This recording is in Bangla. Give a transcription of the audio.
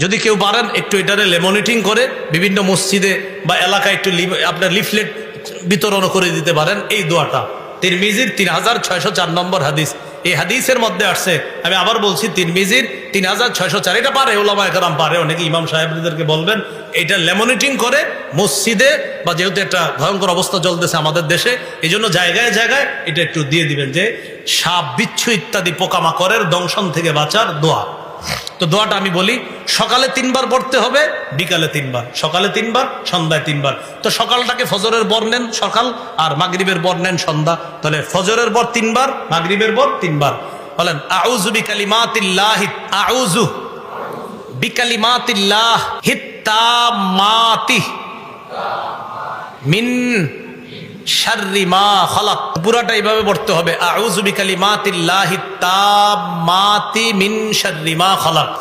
যদি কেউ পারেন একটু এটারে লেমনিটিং করে বিভিন্ন মসজিদে বা এলাকায় একটু আপনার লিফলেট বিতরণ করে দিতে পারেন। এই দোয়াটা তিরমিজির 3604 নম্বর হাদিস। এই হাদিসের মধ্যে আসছে, আমি আবার বলছি, তিরমিজির 3604। এটা পারে ওলামায়ে কেরাম পারে, অনেকে ইমাম সাহেবদেরকে বলবেন এটা লেমনিটিং করে মসজিদে, বা যেহেতু একটা ভয়ঙ্কর অবস্থা চলতেছে আমাদের দেশে, এই জন্য জায়গায় জায়গায় এটা একটু দিয়ে দিবেন, যে সাপ বিচ্ছু ইত্যাদি পোকামাকড়ের দংশন থেকে বাঁচার দোয়া। তো দোয়াটা আমি বলি, সকালে 3 বার পড়তে হবে, বিকালে 3 বার, সকালে 3 বার, সন্ধ্যায় 3 বার। তো সকালটাকে ফজরের পর নেন সকাল, আর মাগরিবের পর নেন সন্ধ্যা। তাহলে ফজরের পর 3 বার, মাগরিবের পর 3 বার। বলেন আউযু বিকালিমাতিল্লাহি, আউযু বিকালিমাতিল্লাহি তাম্মাতি মিন শাররি মা খালাক। পুরাটা এইভাবে পড়তে হবে, আউযু বিকালিমাতিল্লাহি তাম্মাতি মিন শাররি মা খালাক।